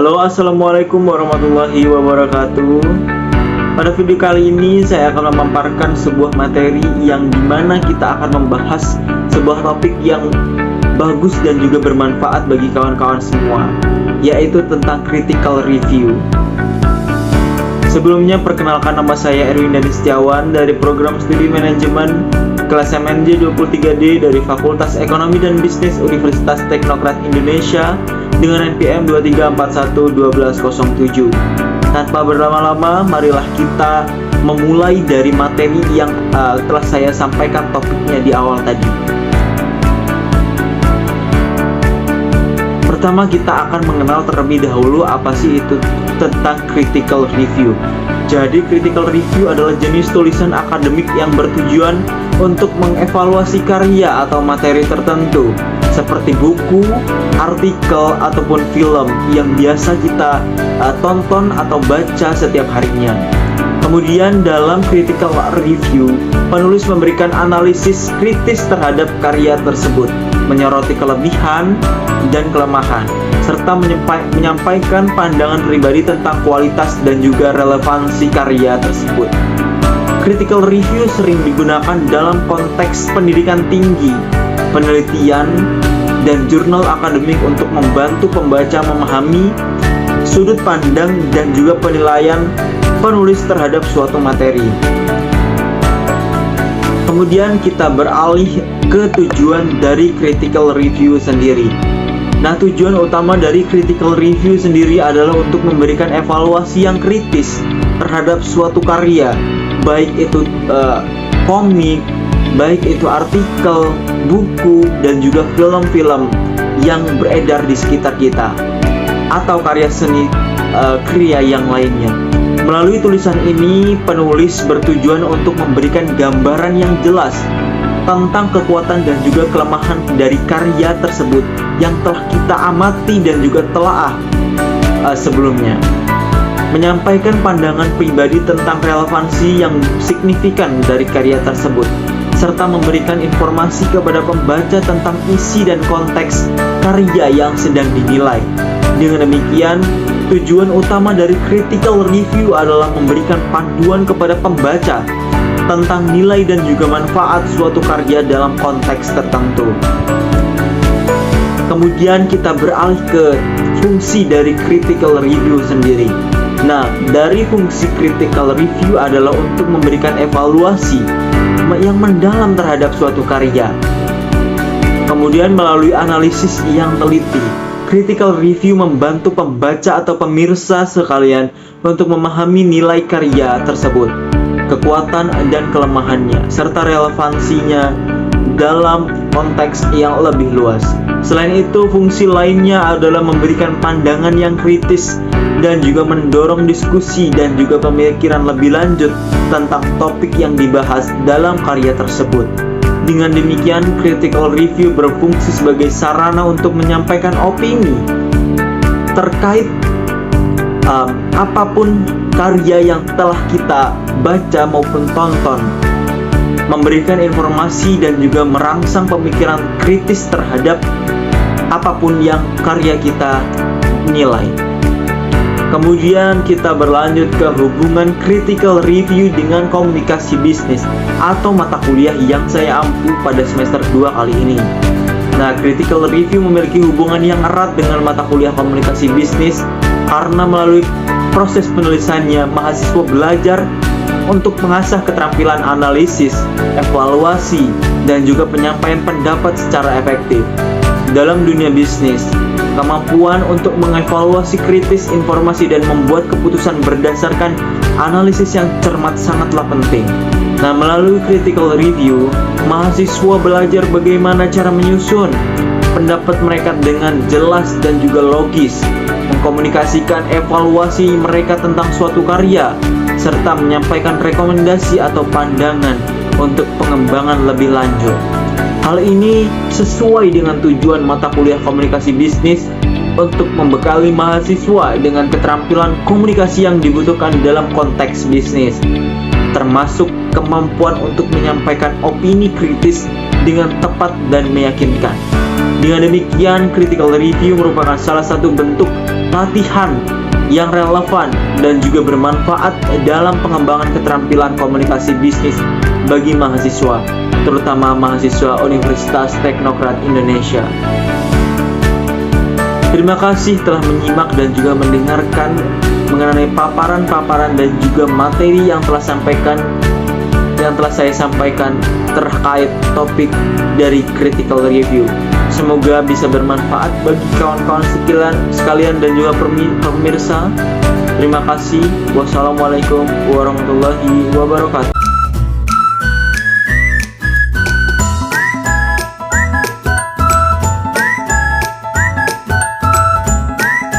Halo, assalamualaikum warahmatullahi wabarakatuh. Pada video kali ini saya akan memaparkan sebuah materi yang dimana kita akan membahas sebuah topik yang bagus dan juga bermanfaat bagi kawan-kawan semua, yaitu tentang critical review. Sebelumnya perkenalkan, nama saya Erwin Dani Setiawan dari program studi manajemen kelas MNJ 23D dari Fakultas Ekonomi dan Bisnis Universitas Teknokrat Indonesia dengan NPM 23411207. Tanpa berlama-lama, marilah kita memulai dari materi yang telah saya sampaikan topiknya di awal tadi. Pertama, kita akan mengenal terlebih dahulu apa sih itu tentang critical review. Jadi, critical review adalah jenis tulisan akademik yang bertujuan untuk mengevaluasi karya atau materi tertentu, seperti buku, artikel, ataupun film yang biasa kita tonton atau baca setiap harinya. Kemudian dalam critical review, penulis memberikan analisis kritis terhadap karya tersebut, menyoroti kelebihan dan kelemahan, serta menyampaikan pandangan pribadi tentang kualitas dan juga relevansi karya tersebut. Critical review sering digunakan dalam konteks pendidikan tinggi, penelitian, dan jurnal akademik untuk membantu pembaca memahami sudut pandang dan juga penilaian penulis terhadap suatu materi. Kemudian kita beralih ke tujuan dari critical review sendiri. Nah, tujuan utama dari critical review sendiri adalah untuk memberikan evaluasi yang kritis terhadap suatu karya, baik itu komik, baik itu artikel, buku, dan juga film-film yang beredar di sekitar kita, atau karya seni kriya yang lainnya. Melalui tulisan ini, penulis bertujuan untuk memberikan gambaran yang jelas tentang kekuatan dan juga kelemahan dari karya tersebut yang telah kita amati dan juga telaah sebelumnya. Menyampaikan pandangan pribadi tentang relevansi yang signifikan dari karya tersebut, serta memberikan informasi kepada pembaca tentang isi dan konteks karya yang sedang dinilai. Dengan demikian, tujuan utama dari critical review adalah memberikan panduan kepada pembaca tentang nilai dan juga manfaat suatu karya dalam konteks tertentu. Kemudian kita beralih ke fungsi dari critical review sendiri. Nah, dari fungsi critical review adalah untuk memberikan evaluasi yang mendalam terhadap suatu karya. Kemudian melalui analisis yang teliti, critical review membantu pembaca atau pemirsa sekalian untuk memahami nilai karya tersebut, kekuatan dan kelemahannya, serta relevansinya dalam konteks yang lebih luas. Selain itu, fungsi lainnya adalah memberikan pandangan yang kritis dan juga mendorong diskusi dan juga pemikiran lebih lanjut tentang topik yang dibahas dalam karya tersebut. Dengan demikian, critical review berfungsi sebagai sarana untuk menyampaikan opini terkait apapun karya yang telah kita baca maupun tonton, memberikan informasi dan juga merangsang pemikiran kritis terhadap apapun yang karya kita nilai. Kemudian kita berlanjut ke hubungan critical review dengan komunikasi bisnis atau mata kuliah yang saya ampu pada semester 2 kali ini. Nah, critical review memiliki hubungan yang erat dengan mata kuliah komunikasi bisnis karena melalui proses penulisannya, mahasiswa belajar untuk mengasah keterampilan analisis, evaluasi, dan juga penyampaian pendapat secara efektif. Dalam dunia bisnis, kemampuan untuk mengevaluasi kritis informasi dan membuat keputusan berdasarkan analisis yang cermat sangatlah penting. Nah, melalui critical review, mahasiswa belajar bagaimana cara menyusun pendapat mereka dengan jelas dan juga logis, mengkomunikasikan evaluasi mereka tentang suatu karya, serta menyampaikan rekomendasi atau pandangan untuk pengembangan lebih lanjut. Hal ini sesuai dengan tujuan mata kuliah komunikasi bisnis untuk membekali mahasiswa dengan keterampilan komunikasi yang dibutuhkan dalam konteks bisnis, termasuk kemampuan untuk menyampaikan opini kritis dengan tepat dan meyakinkan. Dengan demikian, critical review merupakan salah satu bentuk latihan yang relevan dan juga bermanfaat dalam pengembangan keterampilan komunikasi bisnis bagi mahasiswa, terutama mahasiswa Universitas Teknokrat Indonesia. Terima kasih telah menyimak dan juga mendengarkan mengenai paparan-paparan dan juga materi yang telah saya sampaikan terkait topik dari critical review. Semoga bisa bermanfaat bagi kawan-kawan sekalian dan juga pemirsa. Terima kasih. Wassalamualaikum warahmatullahi wabarakatuh.